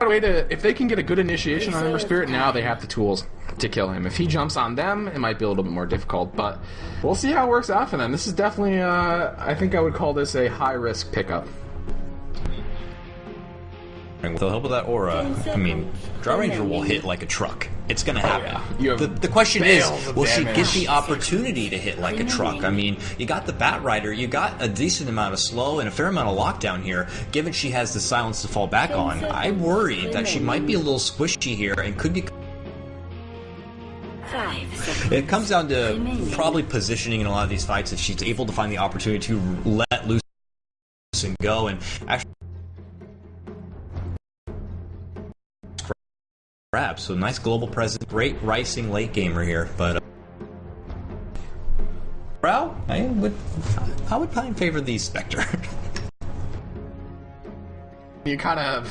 Way to, if they can get a good initiation on Ember Spirit, now they have the tools to kill him. If he jumps on them, it might be a little bit more difficult, but we'll see how it works out for them. This is definitely, I think I would call this a high-risk pickup. With the help of that aura, I mean, Drow Ranger will hit like a truck. It's gonna happen. Yeah. The question is, will she get the opportunity to hit like a truck? I mean, you got the Bat Rider, you got a decent amount of slow and a fair amount of lockdown here, given she has the silence to fall back on. I worry that she might be a little squishy here and could be... It comes down to probably positioning in a lot of these fights if she's able to find the opportunity to let loose and go and actually... So nice global presence, great ricing late gamer here, but Drow, I would probably favor the Spectre. You kind of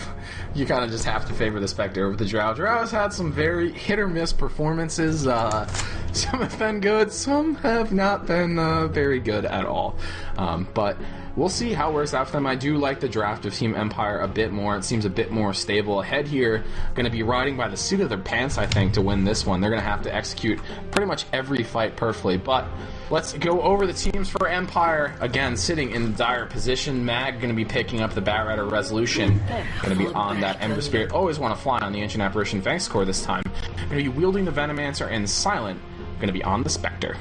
just have to favor the Spectre over the Drow. Drow has had some very hit or miss performances. Some have been good, some have not been very good at all. But we'll see how it works out for them. I do like the draft of Team Empire a bit more. It seems a bit more stable. Ahead here, going to be riding by the seat of their pants, I think, to win this one. They're going to have to execute pretty much every fight perfectly. But let's go over the teams for Empire. Again, sitting in dire position. Mag going to be picking up the Bat Rider Resolution. Going to be on that Ember Spirit. Always want to fly on the Ancient Apparition Fangs Core this time. Going to be wielding the Venomancer and Silent. Going to be on the Spectre.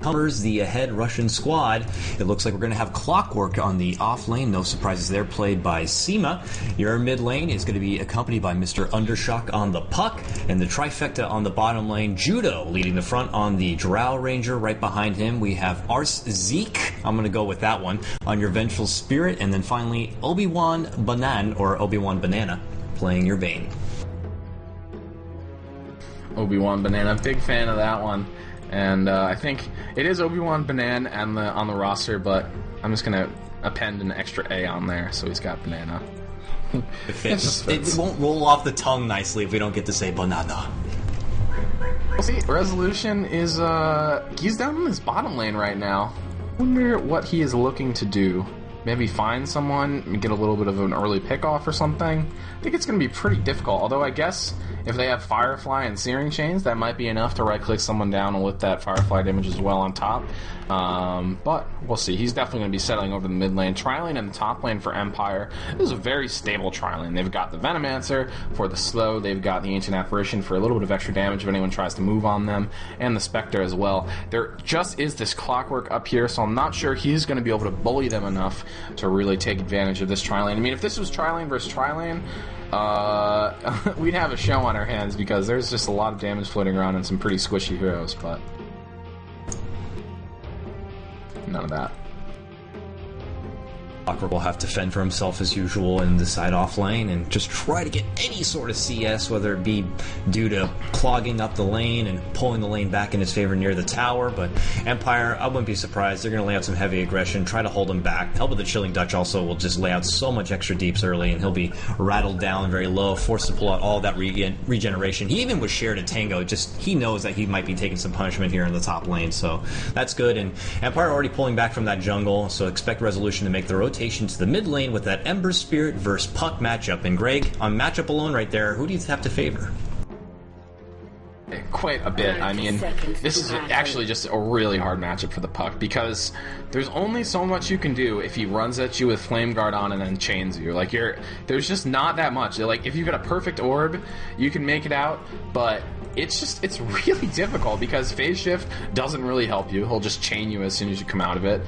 Covers the ahead Russian squad. It looks like we're going to have Clockwork on the off lane. No surprises there, played by Sigma. Your mid lane is going to be accompanied by Mr. Undershock on the puck, and the trifecta on the bottom lane. Judo leading the front on the Drow Ranger. Right behind him, we have Ars Zeke. I'm going to go with that one on your Vengeful Spirit, and then finally Obi-Wan Banan, or Obi-Wan Banana, playing your Bane. Obi-Wan Banana, big fan of that one. And I think it is Obi-Wan Banana on the roster, but I'm just going to append an extra A on there, so he's got Banana. It won't roll off the tongue nicely if we don't get to say banana. We'll see. Resolution is, he's down in his bottom lane right now. I wonder what he is looking to do. Maybe find someone, get a little bit of an early pick-off or something. I think it's going to be pretty difficult, although I guess if they have Firefly and Searing Chains, that might be enough to right-click someone down and lift that Firefly damage as well on top. But we'll see. He's definitely going to be settling over the mid lane. Tri-lane and the top lane for Empire. This is a very stable tri-lane. They've got the Venomancer for the slow. They've got the Ancient Apparition for a little bit of extra damage if anyone tries to move on them, and the Spectre as well. There just is this Clockwork up here, so I'm not sure he's going to be able to bully them enough to really take advantage of this tri-lane. I mean, if this was tri-lane versus tri-lane, we'd have a show on our hands, because there's just a lot of damage floating around and some pretty squishy heroes, but none of that. Clockwork will have to fend for himself as usual in the side off lane and just try to get any sort of CS, whether it be due to clogging up the lane and pulling the lane back in his favor near the tower. But Empire, I wouldn't be surprised. They're going to lay out some heavy aggression, try to hold him back. Help with the Chilling Dutch also will just lay out so much extra deeps early, and he'll be rattled down very low, forced to pull out all that regeneration. He even was shared a Tango, just he knows that he might be taking some punishment here in the top lane, so that's good. And Empire already pulling back from that jungle, so expect Resolution to make the rotation to the mid lane with that Ember Spirit versus Puck matchup. And Greg, on matchup alone right there, who do you have to favor? Quite a bit. I mean, this is actually just a really hard matchup for the Puck, because there's only so much you can do if he runs at you with Flame Guard on and then chains you. Like, there's just not that much. Like, if you've got a perfect orb, you can make it out, but it's really difficult, because Phase Shift doesn't really help you. He'll just chain you as soon as you come out of it.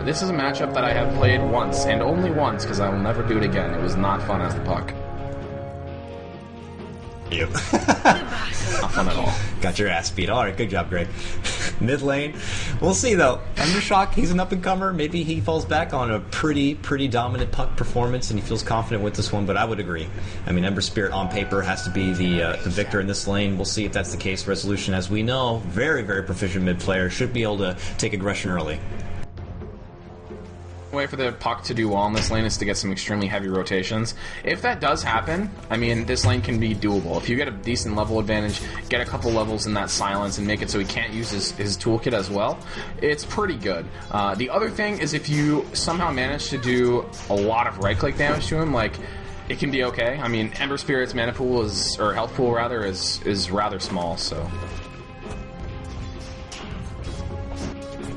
This is a matchup that I have played once, and only once, because I will never do it again. It was not fun as the Puck. You. Not fun at all. Got your ass beat. Alright, good job, Greg. Mid lane. We'll see, though. Undershock, he's an up-and-comer. Maybe he falls back on a pretty dominant Puck performance, and he feels confident with this one, but I would agree. I mean, Ember Spirit on paper has to be the victor in this lane. We'll see if that's the case. Resolution, as we know, very proficient mid player. Should be able to take aggression early. way for the puck to do well in this lane is to get some extremely heavy rotations. If that does happen, I mean, this lane can be doable. If you get a decent level advantage, get a couple levels in that silence, and make it so he can't use his toolkit as well, it's pretty good. The other thing is if you somehow manage to do a lot of right-click damage to him, like, it can be okay. I mean, Ember Spirit's mana pool or health pool rather, is rather small, so...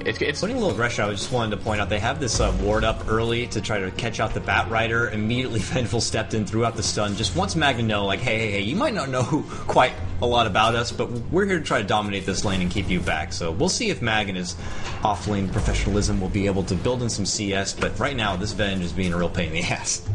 It's putting a little aggression. I just wanted to point out they have this ward up early to try to catch out the Bat Rider. Immediately, Vengeful stepped in, threw out the stun. Just wants Mag to know, like, hey, you might not know quite a lot about us, but we're here to try to dominate this lane and keep you back. So we'll see if Mag and his off-lane professionalism will be able to build in some CS. But right now, this Venge is being a real pain in the ass.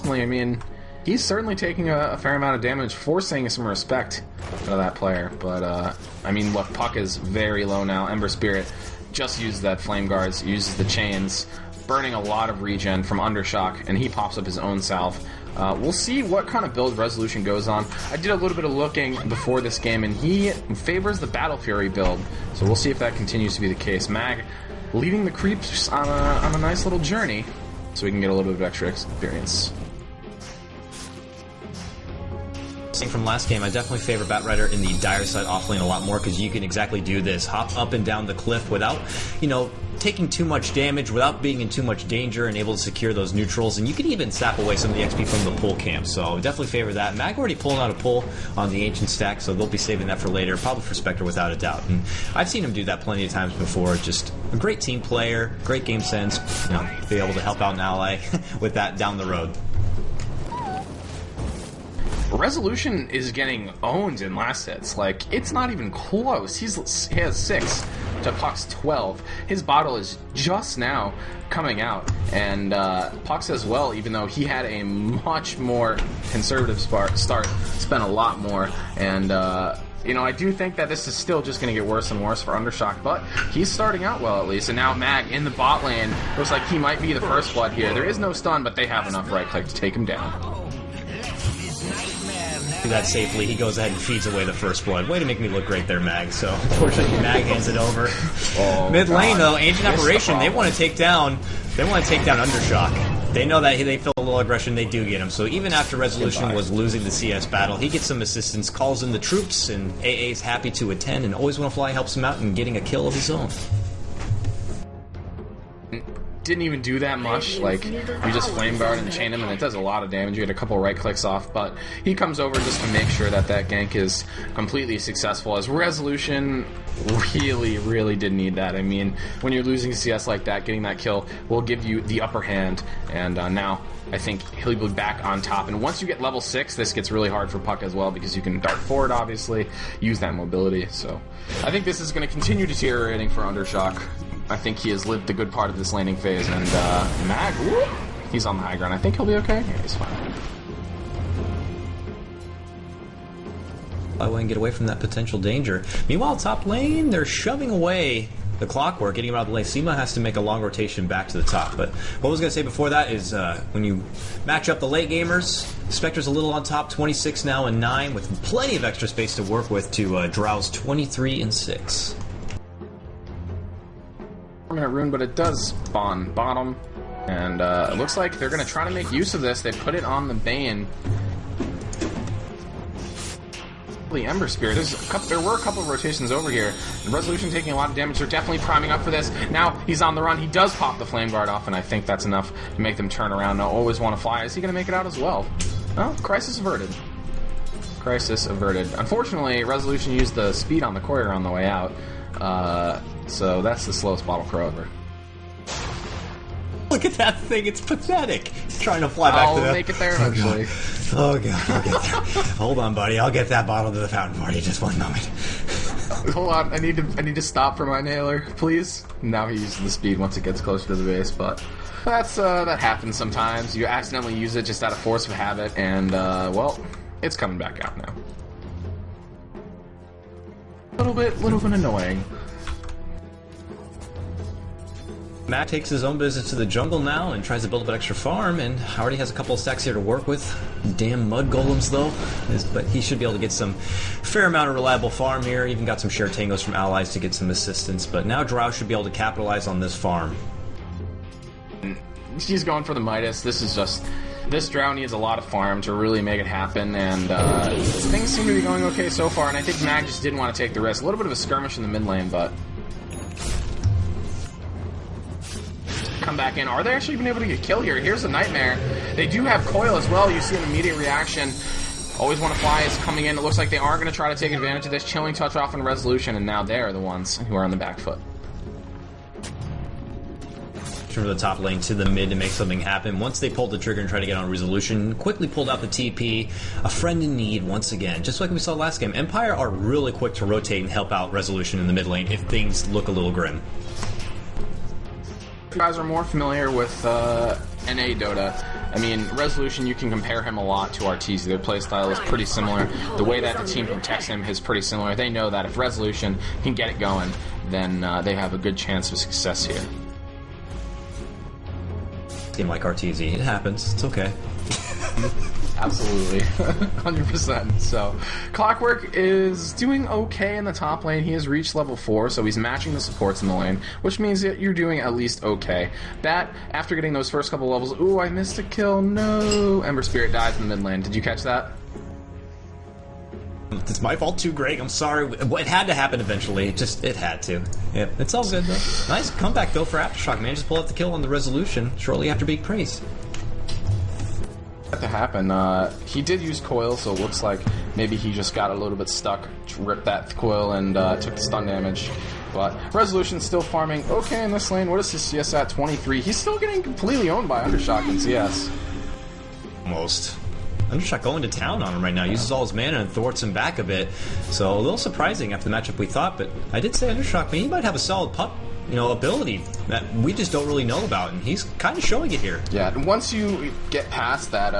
I mean, he's certainly taking a fair amount of damage, forcing some respect out of that player. But, I mean, look, puck is very low now. Ember Spirit just uses that Flame Guards, uses the chains, burning a lot of regen from Undershock, and he pops up his own salve. We'll see what kind of build Resolution goes on. I did a little bit of looking before this game, and he favors the Battle Fury build. So we'll see if that continues to be the case. Mag leading the creeps on a nice little journey, so we can get a little bit of extra experience. From last game, I definitely favor Bat Rider in the dire side offlane a lot more because you can exactly do this. Hop up and down the cliff without, taking too much damage, without being in too much danger and able to secure those neutrals. And you can even sap away some of the XP from the pull camp. So definitely favor that. Mag already pulling out a pull on the Ancient stack, so they'll be saving that for later, probably for Spectre without a doubt. And I've seen him do that plenty of times before. Just a great team player, great game sense, be able to help out an ally with that down the road. Resolution is getting owned in last hits. Like, it's not even close. He has 6 to Puck's 12. His bottle is just now coming out. And Puck's as well, even though he had a much more conservative start, spent a lot more. And, I do think that this is still just going to get worse and worse for Undershock, but he's starting out well at least. And now Mag in the bot lane looks like he might be the first blood here. There is no stun, but they have enough right click to take him down. That safely, he goes ahead and feeds away the first blood. Way to make me look great there, Mag. So unfortunately, Mag hands it over. Mid lane though, Ancient Operation, they want to take down Undershock. They know that they feel a little aggression, they do get him. So even after Resolution was losing the CS battle, he gets some assistance, calls in the troops, and AA is happy to attend, and Always Wanna Fly helps him out in getting a kill of his own. Didn't even do that much. Like, you just flame guard and chain him, and it does a lot of damage. You get a couple right clicks off, but he comes over just to make sure that gank is completely successful. As Resolution really did need that. I mean, when you're losing CS like that, getting that kill will give you the upper hand, and now I think he'll be back on top. And once you get level 6, this gets really hard for Puck as well, because you can dart forward, obviously, use that mobility. So I think this is going to continue deteriorating for Undershock. I think he has lived the good part of this laning phase, and Mag, he's on the high ground. I think he'll be okay. Yeah, he's fine. I want to get away from that potential danger. Meanwhile, top lane, they're shoving away the clockwork, getting him out of the lane. Sigma has to make a long rotation back to the top. But what I was going to say before that is when you match up the late gamers, Spectre's a little on top, 26 now and 9, with plenty of extra space to work with to Drow's 23 and 6. Permanent rune, but it does spawn bottom, and it looks like they're going to try to make use of this. They put it on the Bane. The Ember Spirit. There were a couple of rotations over here, and Resolution taking a lot of damage. They're definitely priming up for this. Now he's on the run. He does pop the Flame Guard off, and I think that's enough to make them turn around. Now Always Wanna Fly. Is he going to make it out as well? Well, crisis averted. Crisis averted. Unfortunately, Resolution used the speed on the courier on the way out. So that's the slowest bottle crow ever. Look at that thing, it's pathetic. He's trying to fly back to the... I'll make it there eventually. Oh god, I'll get there. Hold on, buddy, I'll get that bottle to the fountain for you, just one moment. Hold on, I need to stop for my nailer, please. Now he uses the speed once it gets closer to the base, but that happens sometimes. You accidentally use it just out of force of habit, and well, it's coming back out now. Little bit annoying. Matt takes his own business to the jungle now and tries to build up an extra farm, and already has a couple of stacks here to work with. Damn mud golems, though. But he should be able to get some fair amount of reliable farm here. Even got some share tangos from allies to get some assistance. But now Drow should be able to capitalize on this farm. He's going for the Midas. This Drow needs a lot of farm to really make it happen, and things seem to be going okay so far, and I think Mag just didn't want to take the risk. A little bit of a skirmish in the mid lane, but... come back in. Are they actually even able to get kill here? Here's a nightmare. They do have coil as well. You see an immediate reaction. Always Want to Fly is coming in. It looks like they are going to try to take advantage of this. Chilling touch off on Resolution, and now they are the ones who are on the back foot. From the top lane to the mid to make something happen. Once they pulled the trigger and tried to get on Resolution, quickly pulled out the TP. A friend in need once again. Just like we saw last game, Empire are really quick to rotate and help out Resolution in the mid lane if things look a little grim. If you guys are more familiar with NA Dota, I mean, Resolution, you can compare him a lot to Arteezy. Their playstyle is pretty similar. The way that the team protects him is pretty similar. They know that if Resolution can get it going, then they have a good chance of success here. Team like Arteezy, it happens. It's okay. Absolutely. 100%. So, Clockwork is doing okay in the top lane. He has reached level 4, so he's matching the supports in the lane, which means that you're doing at least okay. Bat, after getting those first couple levels, ooh, I missed a kill, no! Ember Spirit dies in the mid lane. Did you catch that? It's my fault too, Greg. I'm sorry. It had to happen eventually. It had to. Yep, it's all good though. Nice comeback though for Aftershock. Man, just pull out the kill on the Resolution shortly after being praised. That to happen. He did use coil, so it looks like maybe he just got a little bit stuck, ripped that coil, and took the stun damage. But Resolution's still farming okay in this lane. What is his CS at? 23. He's still getting completely owned by Undershock in CS. Almost. Undershock going to town on him right now. Uses all his mana and thwarts him back a bit. So a little surprising after the matchup we thought, but I did say Undershock, man, he might have a solid pup, ability that we just don't really know about, and he's kind of showing it here. Yeah, and once you get past that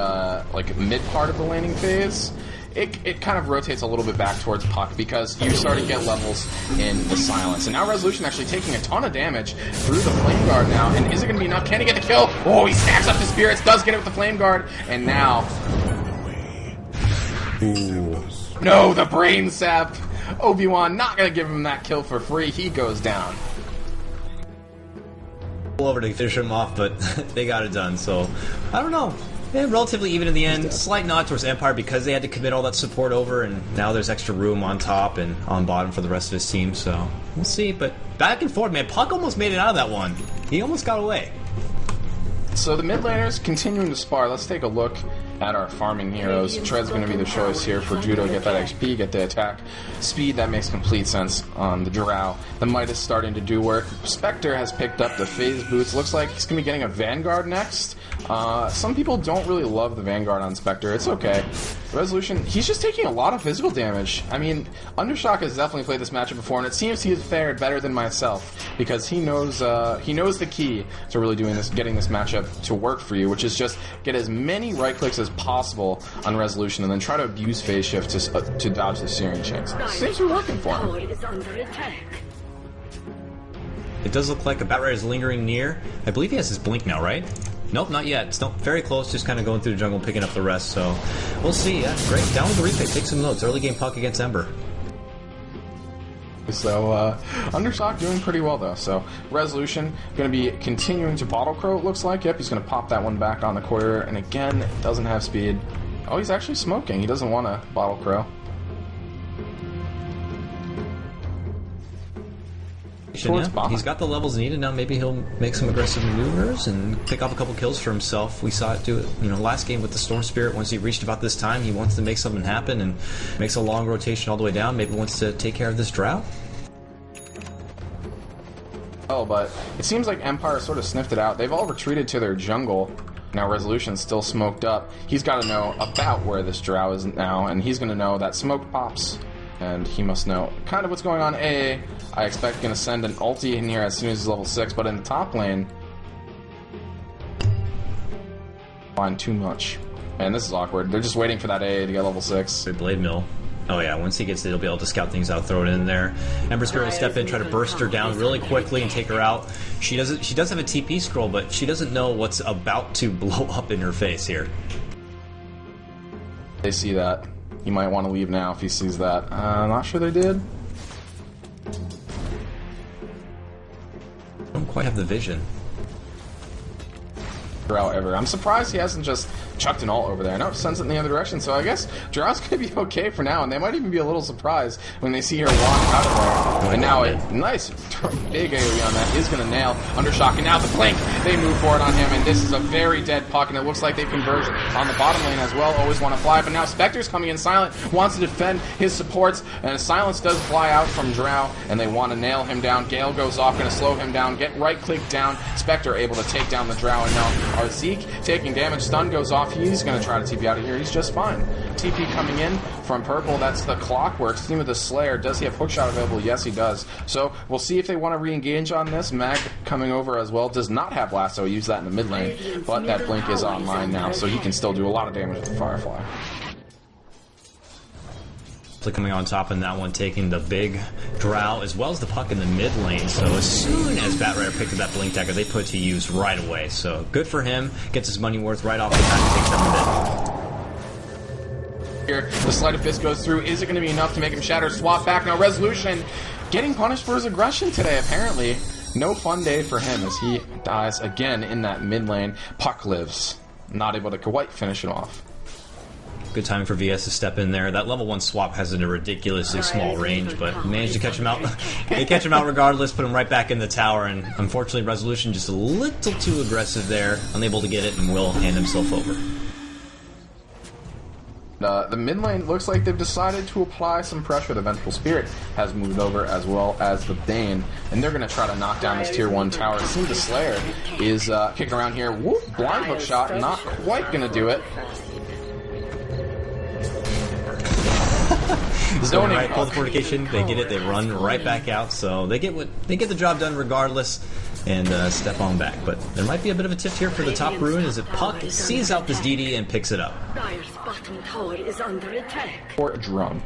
mid part of the laning phase, it kind of rotates a little bit back towards Puck because you start to get levels in the silence. And now Resolution actually taking a ton of damage through the Flame Guard now. And is it going to be enough? Can he get the kill? Oh, he stacks up the Spirits, does get it with the Flame Guard. And now... ooh. No, the Brain Sap! Obi-Wan not going to give him that kill for free. He goes down. Over to finish him off, but they got it done, so I don't know. Relatively even in the end. Slight nod towards Empire because they had to commit all that support over, and now there's extra room on top and on bottom for the rest of his team, so we'll see. But back and forth, man. Puck almost made it out of that one. He almost got away. So the mid laners continuing to spar. Let's take a look at our farming heroes. Tread's going to be the choice here for Judo. Get that XP, get the attack speed. That makes complete sense on the Drow. The Midas starting to do work. Spectre has picked up the phase boots. Looks like he's going to be getting a Vanguard next. Some people don't really love the Vanguard on Spectre. It's okay. Resolution, he's just taking a lot of physical damage. I mean, Undershock has definitely played this matchup before, and it seems he has fared better than myself because he knows the key to really doing this, getting this matchup to work for you, which is just get as many right clicks as possible on Resolution, and then try to abuse phase shift to dodge the Searing Chains. Seems to be working for him. It does look like a Bat Rider is lingering near. I believe he has his blink now, right? Nope, not yet. Still very close, just kind of going through the jungle, picking up the rest, so we'll see. Yeah, great. Down with the replay, take some notes. Early game Puck against Ember. So, Undershock doing pretty well, though. So, Resolution going to be continuing to Bottle Crow, it looks like. Yep, he's going to pop that one back on the courier, and again, doesn't have speed. Oh, he's actually smoking. He doesn't want to Bottle Crow. Yeah. He's got the levels needed now. Maybe he'll make some aggressive maneuvers and pick off a couple kills for himself. We saw it do it, last game with the Storm Spirit. Once he reached about this time, he wants to make something happen and makes a long rotation all the way down. Maybe wants to take care of this drought. Oh, but it seems like Empire sort of sniffed it out. They've all retreated to their jungle. Now Resolution's still smoked up. He's got to know about where this drow is now, and he's going to know that smoke pops. And he must know kind of what's going on. I expect going to send an ulti in here as soon as he's level 6, but in the top lane, find too much. And this is awkward. They're just waiting for that A to get level 6. Blade Mill. Oh yeah, once he gets it, he'll be able to scout things out, throw it in there. Ember Spirit will step in, try to burst her down really quickly and take her out. She does have a TP scroll, but she doesn't know what's about to blow up in her face here. They see that. He might want to leave now if he sees that. Not sure they did. I don't quite have the vision. Ever. I'm surprised he hasn't just chucked an ult over there. No, sends it in the other direction, so I guess Drow's going to be okay for now, and they might even be a little surprised when they see her walk out of there. And now a nice big AoE on that is going to nail Undershock, and now the blink! They move forward on him, and this is a very dead puck, and it looks like they've converged on the bottom lane as well. Always want to fly, but now Spectre's coming in silent, wants to defend his supports, and Silence does fly out from Drow, and they want to nail him down. Gale goes off, going to slow him down, get right-click down. Spectre able to take down the Drow, and now our Zeke taking damage. Stun goes off. He's going to try to TP out of here. He's just fine. TP coming in from Purple. That's the Clockwork. Team of the Slayer. Does he have hookshot available? Yes, he does. So we'll see if they want to re-engage on this. Mag coming over as well. Does not have Lasso. Use that in the mid lane. But that Blink is online now, so he can still do a lot of damage with the Firefly. Coming on top in that one, taking the big Drow as well as the puck in the mid lane. So as soon as Batrider picked up that Blink Dagger, they put it to use right away. So good for him. Gets his money worth right off the bat and takes down the mid. Here, the Sleight of Fist goes through. Is it going to be enough to make him shatter? Swap back. Now Resolution getting punished for his aggression today, apparently. No fun day for him as he dies again in that mid lane. Puck lives. Not able to quite finish it off. Good timing for VS to step in there. That level 1 swap has a ridiculously small range, but managed to catch him out. They catch him out regardless, put him right back in the tower, and unfortunately Resolution just a little too aggressive there, unable to get it, and will hand himself over. The mid lane looks like they've decided to apply some pressure. The Vengeful Spirit has moved over as well as the Bane, and they're going to try to knock down this tier 1 tower. It seems the Slayer is kicking around here. Whoop, blind hook shot, not quite going to do it. Zoning, right, pull the fortification, they get it, they run right back out, so they get the job done regardless, and step on back. But there might be a bit of a tip here for the top ruin as it Puck sees out this DD and picks it up. bottom tower is under attack. Or a drone.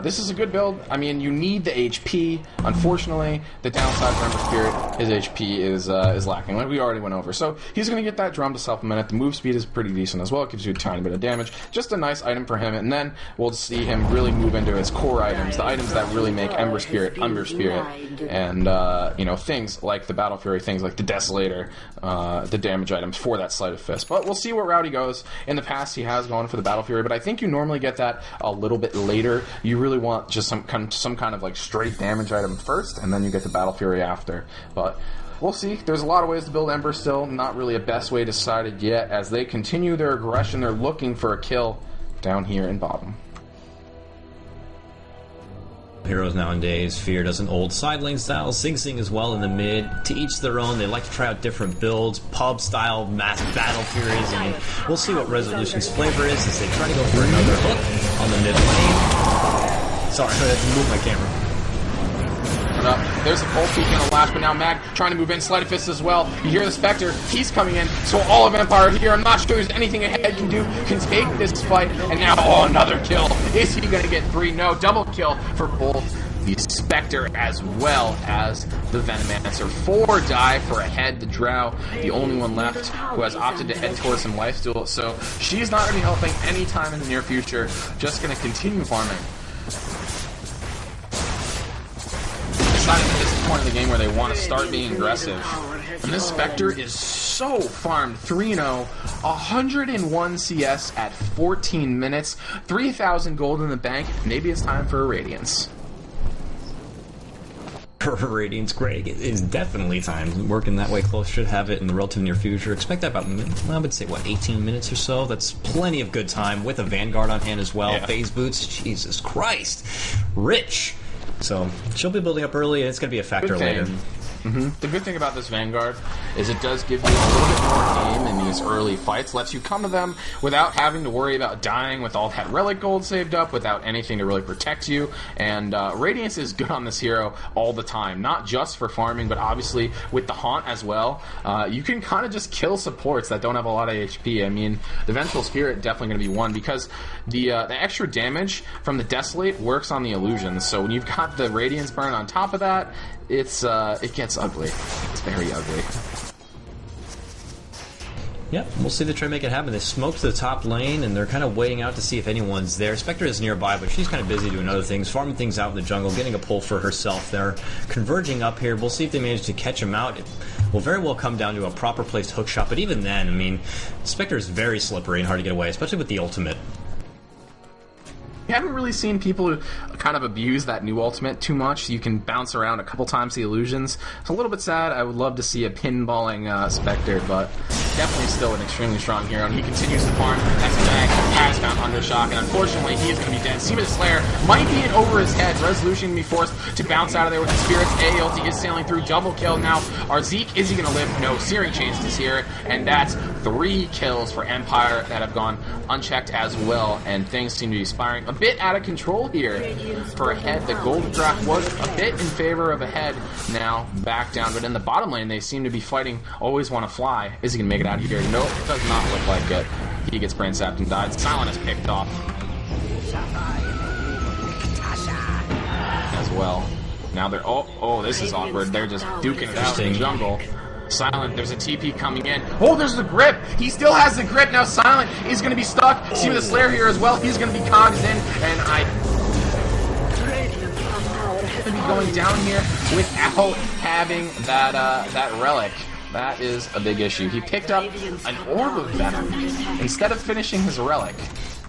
This is a good build. I mean, you need the HP. Unfortunately, the downside for Ember Spirit, his HP is lacking, like we already went over. So he's going to get that drum to supplement it. The move speed is pretty decent as well. It gives you a tiny bit of damage. Just a nice item for him, and then we'll see him really move into his core items, the items that really make Ember Spirit, and you know, things like the Battle Fury, things like the Desolator, the damage items for that Sleight of Fist. But we'll see where Rowdy goes. In the past, he has gone for the Battle Fury, but I think you normally get that a little bit later. You really want just some kind of like straight damage item first, and then you get the Battle Fury after. But we'll see. There's a lot of ways to build Ember still. Not really a best way decided yet. As they continue their aggression, they're looking for a kill down here in bottom. Heroes nowadays, Fear does an old side lane style, Sing Sing as well in the mid. To each their own, they like to try out different builds, pub style, mass battle furies, and we'll see what Resolution's flavor is as they try to go for another hook on the mid lane. Sorry, I had to move my camera. There's a pole peek in the last, but now Mag trying to move in, Sleight of Fist as well. You hear the Spectre, he's coming in, so all of Empire here, I'm not sure there's anything ahead can do, can take this fight, and now, oh, another kill. Is he going to get 3? No, double kill for both the Spectre as well as the Venomancer. 4 die for a head, the Drow, the only one left who has opted to head towards some lifesteal, so she's not going to be helping anytime in the near future, just going to continue farming. Decided at this point in the game where they want to start being aggressive. And this Spectre is so farmed. 3-0, 101 CS at 14 minutes, 3,000 gold in the bank. Maybe it's time for a Radiance. Radiance, Greg, it is definitely time. Working that way close, should have it in the relative near future. Expect that about, I would say, what, 18 minutes or so? That's plenty of good time with a Vanguard on hand as well. Yeah. Phase boots, Jesus Christ. Rich. So she'll be building up early, and it's going to be a factor later. The good thing about this Vanguard is it does give you a little bit more aim in these those early fights, lets you come to them without having to worry about dying with all that relic gold saved up, without anything to really protect you. And Radiance is good on this hero all the time, not just for farming, but obviously with the Haunt as well. You can kind of just kill supports that don't have a lot of HP. I mean, the Vengeful Spirit definitely going to be one, because the extra damage from the Desolate works on the illusions. So when you've got the Radiance burn on top of that, it gets ugly. It's very ugly. Yep, we'll see they try to make it happen. They smoked the top lane, and they're kind of waiting out to see if anyone's there. Spectre is nearby, but she's kind of busy doing other things, farming things out in the jungle, getting a pull for herself. They're converging up here. We'll see if they manage to catch him out. It will very well come down to a proper placed hook shot, but even then, I mean, Spectre is very slippery and hard to get away, especially with the ultimate. We haven't really seen people kind of abuse that new ultimate too much. You can bounce around a couple times the illusions. It's a little bit sad. I would love to see a pinballing Spectre, but definitely still an extremely strong hero. And he continues to farm. That's a mag. Has found Undershock, and unfortunately he is going to be dead. Sigma the Slayer might be in over his head. Resolution going to be forced to bounce out of there with the Spirits. A ulti is sailing through. Double kill now. Our Zeke, is he going to live? No. Searing Chains is here, and that's 3 kills for Empire that have gone unchecked as well, and things seem to be spiraling a bit out of control here for Ahead. The gold draft was a bit in favor of Ahead, now back down, but in the bottom lane they seem to be fighting Always Want to Fly. Is he going to make it out of here? No, it does not look like it. He gets brain sapped and died. Silent is picked off as well. Now they're, oh, this is awkward. They're just duking it out in the jungle. Silent, there's a TP coming in. Oh, there's the grip! He still has the grip! Now Silent is going to be stuck. See with the Slayer here as well. He's going to be cogged in, and going to be going down here without having that relic. That is a big issue. He picked up an Orb of Venom instead of finishing his relic.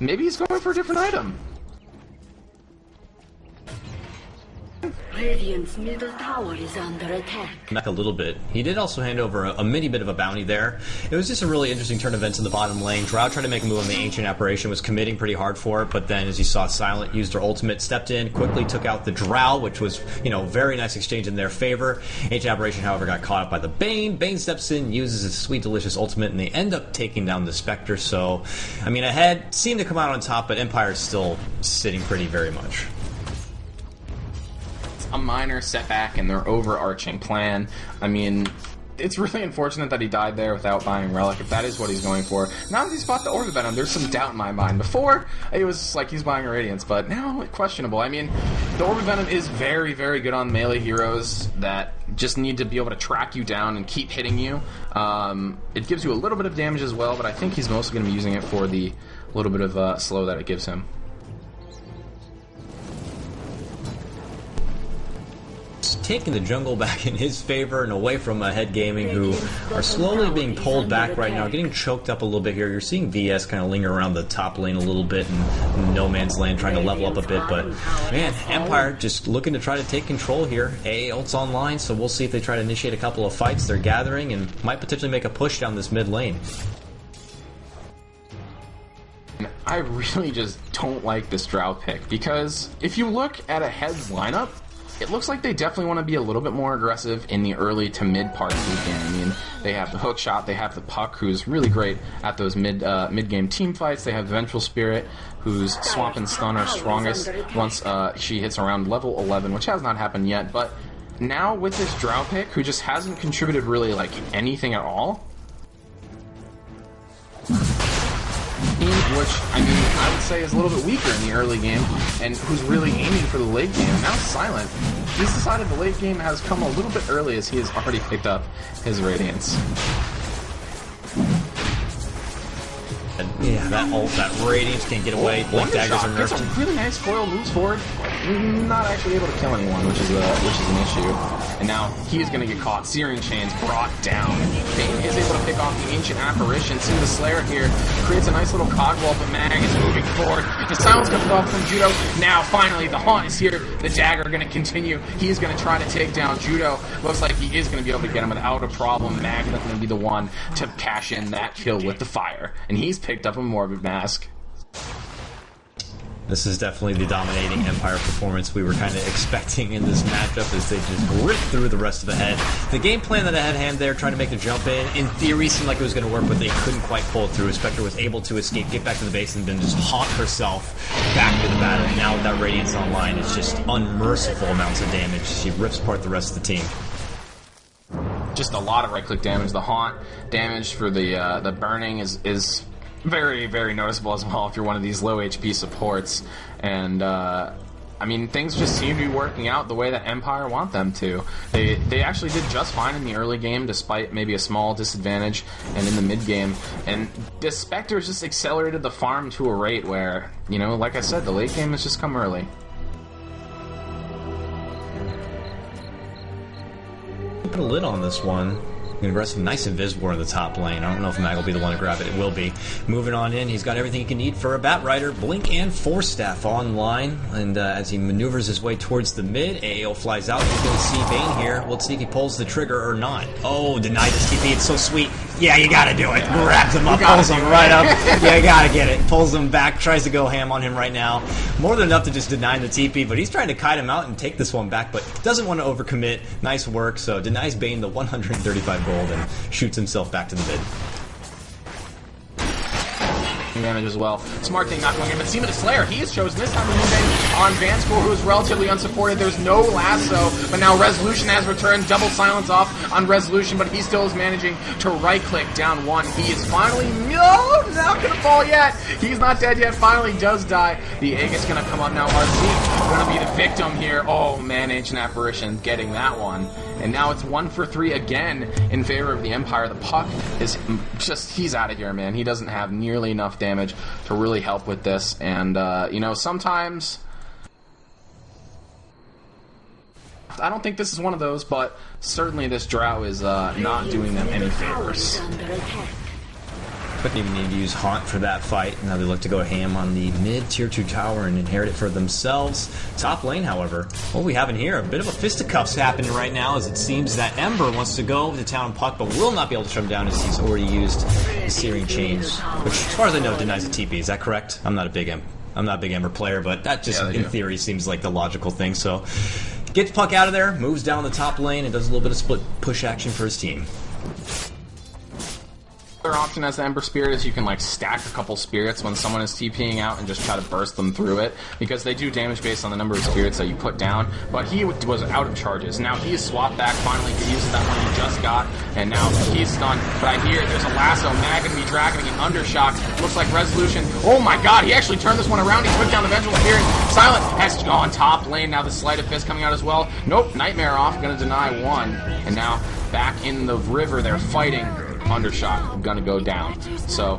Maybe he's going for a different item. Radiant's middle tower is under attack. Back a little bit. He did also hand over a mini bit of a bounty there. It was just a really interesting turn of events in the bottom lane. Drow tried to make a move on the Ancient Apparition, was committing pretty hard for it, but then as you saw, Silent used her ultimate, stepped in, quickly took out the Drow, which was, you know, very nice exchange in their favor. Ancient Apparition, however, got caught up by the Bane. Bane steps in, uses his sweet, delicious ultimate, and they end up taking down the Spectre. So, I mean, Ahead seemed to come out on top, but Empire's still sitting pretty very much. A minor setback in their overarching plan. I mean, it's really unfortunate that he died there without buying Relic, if that is what he's going for. Now that he's bought the Orb of Venom, there's some doubt in my mind. Before, it was like he's buying a Radiance, but now, questionable. I mean, the Orb of Venom is very, very good on melee heroes that just need to be able to track you down and keep hitting you. It gives you a little bit of damage as well, but I think he's mostly going to be using it for the little bit of slow that it gives him. Taking the jungle back in his favor and away from Ahead Gaming, who are slowly being pulled back right now, getting choked up a little bit here. You're seeing VS kind of linger around the top lane a little bit and No Man's Land trying to level up a bit, but man, Empire just looking to try to take control here. ult's online, so we'll see if they try to initiate a couple of fights. They're gathering and might potentially make a push down this mid lane. I really just don't like this Drow pick, because if you look at Ahead's lineup, it looks like they definitely want to be a little bit more aggressive in the early to mid part of the game. I mean, they have the hook shot, they have the Puck, who's really great at those mid-game team fights. They have the Vengeful Spirit, whose Swamp and Stun are strongest once she hits around level 11, which has not happened yet. But now with this Drow pick, who just hasn't contributed really like anything at all, which, I mean, I would say is a little bit weaker in the early game, and who's really aiming for the late game. Now Silent, he's decided the late game has come a little bit early, as he has already picked up his Radiance. Yeah, that Radiance can't get away. Blink daggers are nerfed. Gets some really nice foil moves forward. Not actually able to kill anyone, which is an issue. And now he's going to get caught. Searing Chains brought down. Bane is able to pick off the Ancient Apparition. See the Slayer here creates a nice little cogwall, but Mag is moving forward. The silence comes off from Judo. Now finally the Haunt is here. The dagger going to continue. He's going to try to take down Judo. Looks like he is going to be able to get him without a problem. Mag is going to be the one to cash in that kill with the fire. And he's picked up a Morbid Mask. This is definitely the dominating Empire performance we were kind of expecting in this matchup as they just ripped through the rest of the head. The game plan that I had hand there, trying to make the jump in theory seemed like it was going to work, but they couldn't quite pull it through. Spectre was able to escape, get back to the base, and then just haunt herself back to the battle. And now with that Radiance online, it's just unmerciful amounts of damage. She rips apart the rest of the team. Just a lot of right-click damage. The haunt damage for the burning is very, very noticeable as well if you're one of these low HP supports. And I mean, things just seem to be working out the way that Empire want them to. They actually did just fine in the early game, despite maybe a small disadvantage, and in the mid game. And the Spectres just accelerated the farm to a rate where, you know, like I said, the late game has just come early. Put a lid on this one. Gonna grab some nice Invisibler in the top lane. I don't know if Mag will be the one to grab it. It will be. Moving on in, he's got everything he can need for a Bat Rider. Blink and Force Staff online. And as he maneuvers his way towards the mid, AO flies out. He's going to see Bane here. Let's see if he pulls the trigger or not. Oh, denied this TP. It's so sweet. Yeah, you gotta do it. Grabs him up, pulls him right up. Yeah, you gotta get it. Pulls him back, tries to go ham on him right now. More than enough to just deny the TP, but he's trying to kite him out and take this one back, but doesn't want to overcommit. Nice work, so denies Bane the 135 gold and shoots himself back to the mid. Damage as well. Smart thing not going in, but Sigma the Slayer, he is chosen this time to move in on Vanscore, who is relatively unsupported. There's no lasso, but now Resolution has returned. Double silence off on Resolution, but he still is managing to right-click down one. He is finally, no, not gonna fall yet. He's not dead yet, finally does die. The egg is gonna come up now. RC gonna be the victim here. Oh man, Ancient Apparition getting that one. And now it's 1 for 3 again in favor of the Empire. The puck is just, he's out of here, man. He doesn't have nearly enough damage to really help with this. And, you know, sometimes I don't think this is one of those, but certainly this Drow is not doing them any favors. Couldn't even need to use Haunt for that fight. Now they look to go ham on the mid tier 2 tower and inherit it for themselves. Top lane, however, what we have in here, a bit of a fisticuffs happening right now, as it seems that Ember wants to go to town puck, but will not be able to shut him down as he's already used the Searing Chains, which, as far as I know, denies the TP. Is that correct? I'm not a big Ember player, but that just, in theory, seems like the logical thing. So, gets puck out of there, moves down the top lane, and does a little bit of split push action for his team. Other option as the Ember Spirit is you can like stack a couple spirits when someone is TPing out and just try to burst them through it, because they do damage based on the number of spirits that you put down. But he was out of charges. Now he is swapped back, finally he uses that one he just got, and now he's stunned. But I hear there's a lasso. Mag gonna be dragging an undershock. Looks like Resolution. Oh my god, he actually turned this one around. He took down the Vengeful Spirit. Silent has gone top lane. Now the Sleight of Fist coming out as well. Nope, Nightmare off, gonna deny one. And now back in the river they're fighting. Undershot gonna go down. So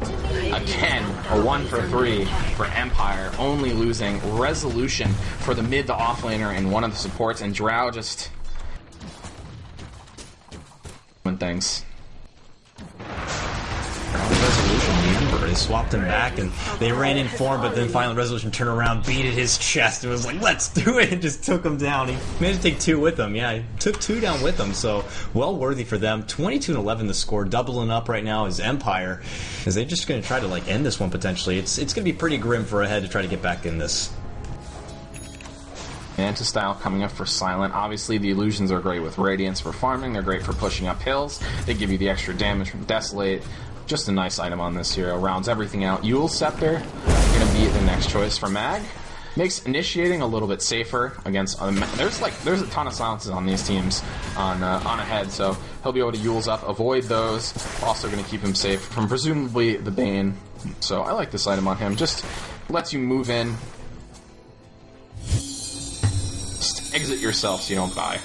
again, a 1 for 3 for Empire, only losing Resolution for the mid to offlaner and one of the supports, and Drow just things. Resolution, they swapped him back and they ran in for him, but then finally Resolution turned around, beat at his chest, and was like, let's do it, and just took him down. He managed to take 2 with him. Yeah, he took 2 down with him, so well worthy for them. 22-11 the score, doubling up right now is Empire, as they're just going to try to like end this one potentially. It's going to be pretty grim for Ahead to try to get back in this. Natus style coming up for Silent. Obviously, the illusions are great with Radiance for farming. They're great for pushing up hills. They give you the extra damage from Desolate. Just a nice item on this hero. Rounds everything out. Eul's Scepter going to be the next choice for Mag. Makes initiating a little bit safer against other. There's a ton of silences on these teams on Ahead, so he'll be able to Eul's up, avoid those. Also going to keep him safe from presumably the Bane. So I like this item on him. Just lets you move in. Just exit yourself so you don't die.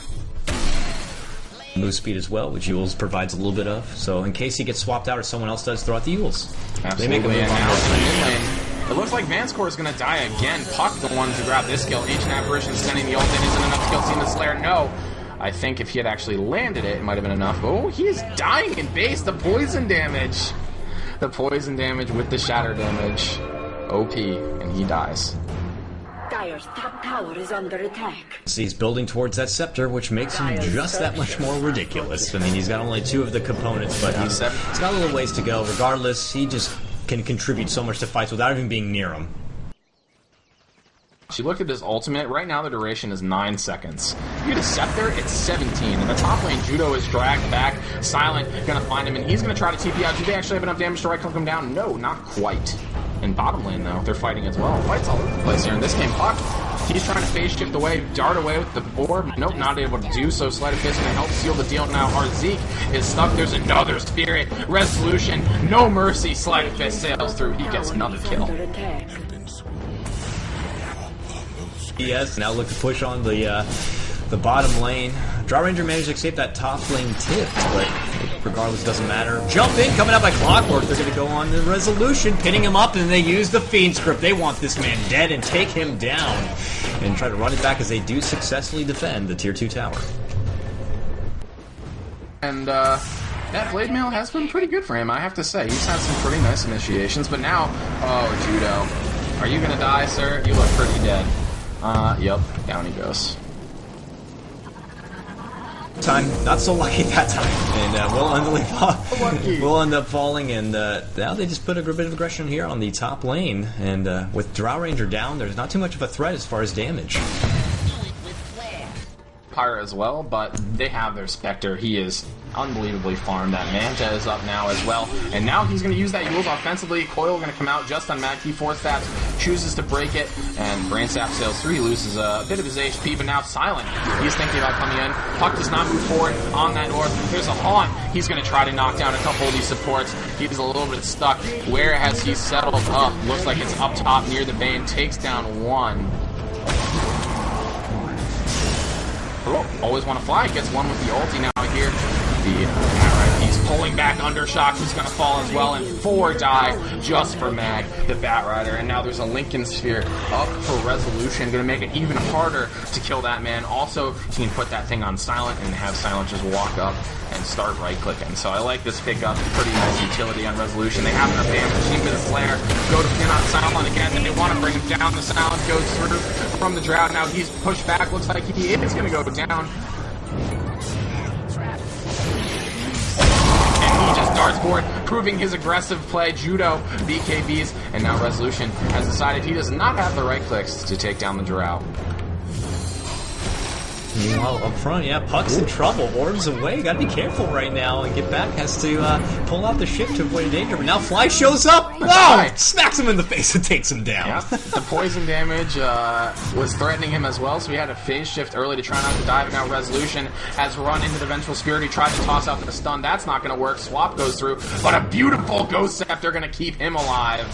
Move speed as well, which Eul's provides a little bit of. So in case he gets swapped out or someone else does, throw out the Eul's. Absolutely. They make a move on this lane. It looks like Vanscore is going to die again. Puck the one to grab this kill. Ancient Apparition sending the ult in. Isn't enough to kill Sigma Slayer. No. I think if he had actually landed it, it might have been enough. Oh, he is dying in base. The poison damage. The poison damage with the shatter damage. OP, and he dies. Dire's top tower is under attack. So he's building towards that scepter, which makes him just that much more ridiculous. I mean, he's got only 2 of the components, but he's got a little ways to go. Regardless, he just can contribute so much to fights without even being near him. She looked at his ultimate. Right now, the duration is 9 seconds. You get a Scepter, it's 17. In the top lane, Judo is dragged back. Silent gonna find him, and he's gonna try to TP out. Do they actually have enough damage to right-click him down? No, not quite. In bottom lane, though, they're fighting as well. Fights all over the place here. In this game, Puck, he's trying to phase shift away, dart away with the orb. Nope, not able to do so. Sleight of Fist gonna help seal the deal now. Arzeek is stuck. There's another Spirit. Resolution, no mercy. Sleight of Fist sails through. He gets another kill. Yes, now look to push on the bottom lane. Draw Ranger managed to escape that top lane tip, but regardless, doesn't matter. Jump in, coming out by clockwork. They're going to go on the resolution, pinning him up, and they use the Fiend script. They want this man dead and take him down and try to run it back as they do successfully defend the tier 2 tower. And that Blade Mail has been pretty good for him, I have to say. He's had some pretty nice initiations, but now, oh, Judo, are you going to die, sir? You look pretty dead. Yep, down he goes. Time, not so lucky that time, and we'll end up falling, and now they just put a bit of aggression here on the top lane, and with Drow Ranger down, there's not too much of a threat as far as damage. Pyra as well, but they have their Spectre. He is unbelievably farmed. That Manta is up now as well, and now he's going to use that Yules offensively. Coil going to come out just on Mag. He force stabs, chooses to break it, and Brain Sap sails through. He loses a bit of his HP, but now Silent. He's thinking about coming in. Puck does not move forward on that orb. There's a Haunt. He's going to try to knock down a couple of these supports. He's a little bit stuck. Where has he settled up? Looks like it's up top near the Bane. Takes down one. Oh, always want to fly. Gets one with the ulti now here. He's pulling back Undershock, who's going to fall as well, and 4 die just for Mag, the Batrider. And now there's a Lincoln Sphere up for Resolution, going to make it even harder to kill that man. Also, he can put that thing on Silent and have Silent just walk up and start right-clicking. So I like this pickup. Pretty nice utility on Resolution. They have enough damage. Team to the Slayer. Go to pin on Silent again, and they want to bring him down. The Silent goes through from the Drought. Now he's pushed back. Looks like he is going to go down. He just darts forward, proving his aggressive play. Judo, BKBs, and now Resolution has decided he does not have the right clicks to take down the Drow. Meanwhile, up front, yeah, Puck's in trouble. Orb's away. Gotta be careful right now. And Get Back has to pull out the ship to avoid danger. But now Fly shows up. Oh! Smacks him in the face and takes him down. Yeah. The poison damage was threatening him as well, so he had a phase shift early to try not to die. But now Resolution has run into the Vengeful Spirit. He tried to toss out the stun. That's not going to work. Swap goes through. But a beautiful Ghost Scepter going to keep him alive.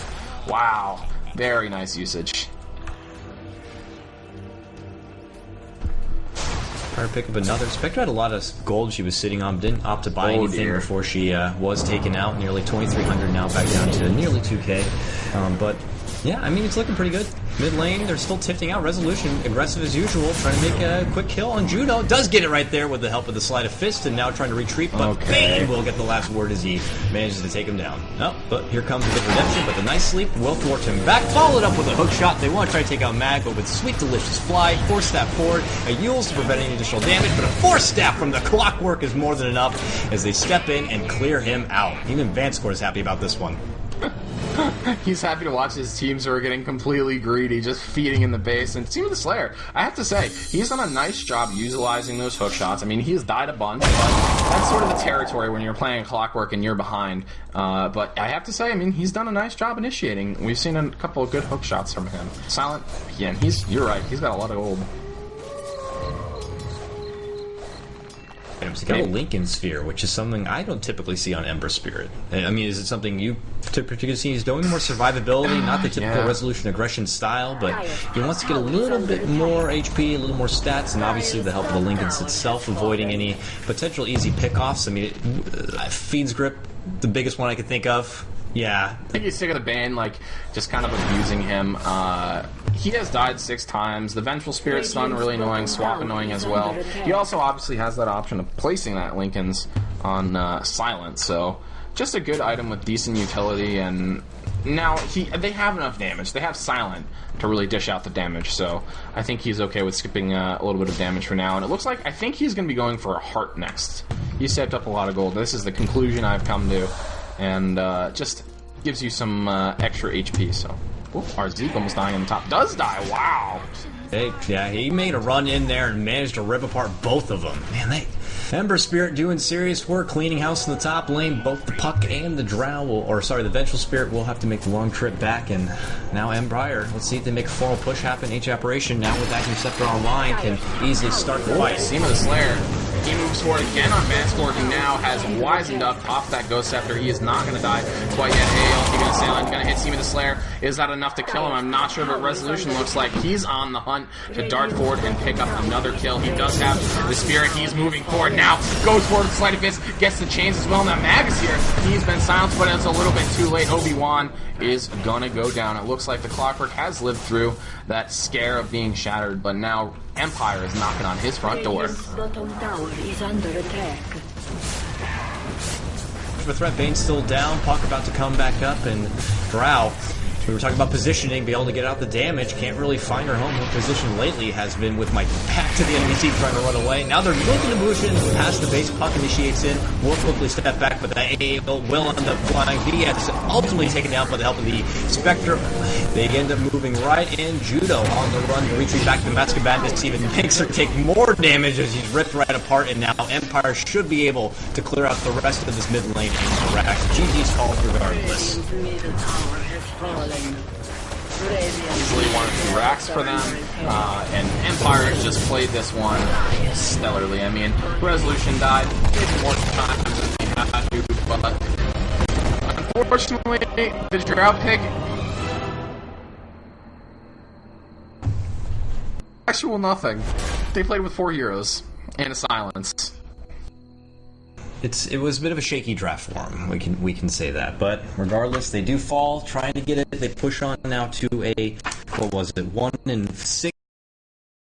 Wow. Very nice usage. Try to pick up another. Spectre had a lot of gold she was sitting on. Didn't opt to buy anything before she was taken out. Nearly 2,300 now, back down to nearly 2K. But yeah, I mean, it's looking pretty good. Mid lane, they're still tifting out. Resolution, aggressive as usual, trying to make a quick kill on Judo. Does get it right there with the help of the Sleight of Fist, and now trying to retreat, but Bane will get the last word as he manages to take him down. Oh, but here comes a bit of redemption, but the nice sleep will thwart him back. Followed up with a hook shot. They want to try to take out Mag, but with sweet, delicious fly, force stab forward, a Yules to prevent any additional damage, but a force stab from the clockwork is more than enough as they step in and clear him out. Even Vanscore is happy about this one. He's happy to watch his teams who are getting completely greedy, just feeding in the base. And Team of the Slayer, I have to say, he's done a nice job utilizing those hook shots. I mean, he's died a bunch, but that's sort of the territory when you're playing a Clockwork and you're behind. But I have to say, I mean, he's done a nice job initiating. We've seen a couple of good hook shots from him. Silent, again, you're right, he's got a lot of gold. He got a Lincoln Sphere, which is something I don't typically see on Ember Spirit. I mean, is it something you particularly see? He's doing more survivability, not the typical resolution aggression style, but he wants to get a little bit more HP, a little more stats, and obviously the help of the Lincolns itself, avoiding any potential easy pickoffs. I mean, Fiend's Grip, the biggest one I could think of. Yeah. I think he's sick of the Bane, like, just kind of abusing him. He has died 6 times. The Vengeful Spirit stun really annoying, swap annoying as well. He also obviously has that option of placing that Lincoln's on silent, so just a good item with decent utility. And now they have enough damage. They have silent to really dish out the damage, so I think he's okay with skipping a little bit of damage for now. And it looks like I think he's going to be going for a heart next. He saved up a lot of gold. This is the conclusion I've come to, and just gives you some extra HP. So RZ almost dying on the top. Does die, wow! Yeah, he made a run in there and managed to rip apart both of them. Man, Ember Spirit doing serious work, cleaning house in the top lane. Both the Puck and the Drow the Vengeful Spirit will have to make the long trip back. And now Empire, let's see if they make a formal push happen. H Operation now with that Scepter online can easily start the fight. Seema the Slayer. He moves forward again on Vanscore. He now has wisened up, pops that Ghost Scepter. He is not going to die quite yet. Hey, LT Assailant going to hit Seema the Slayer. Is that enough to kill him? I'm not sure, but Resolution looks like he's on the hunt to dart forward and pick up another kill. He does have the Spirit. He's moving forward now. Goes forward with Sleight of Fist. Gets the chains as well. Now Magus here. He's been silenced, but it's a little bit too late. Obi-Wan is going to go down. It looks like the Clockwork has lived through that scare of being shattered, but now Empire is knocking on his front door. Bottom tower is under attack. The threat Bane's still down. Puck about to come back up, and Drow. We were talking about positioning, be able to get out the damage. Can't really find her home. Her position lately has been with my back to the enemy team trying to run away. Now they're looking to push in past the base. Puck initiates in. Will quickly step back, but that AA will end up flying. BS ultimately taken down by the help of the Spectre. They end up moving right in. Judo on the run to retreat back to the Mask of Madness. Even makes her take more damage as he's ripped right apart. And now Empire should be able to clear out the rest of this mid lane and correct. GG's called regardless. Middle tower has fallen. Easily one or two racks for them, and Empire just played this one stellarly. I mean, Resolution died maybe more times than they had to, but unfortunately, the Drow pick actual nothing. They played with 4 heroes and a silence. It was a bit of a shaky draft for them. We can say that, but regardless, they do fall. Trying to get it, they push on now to a 1-6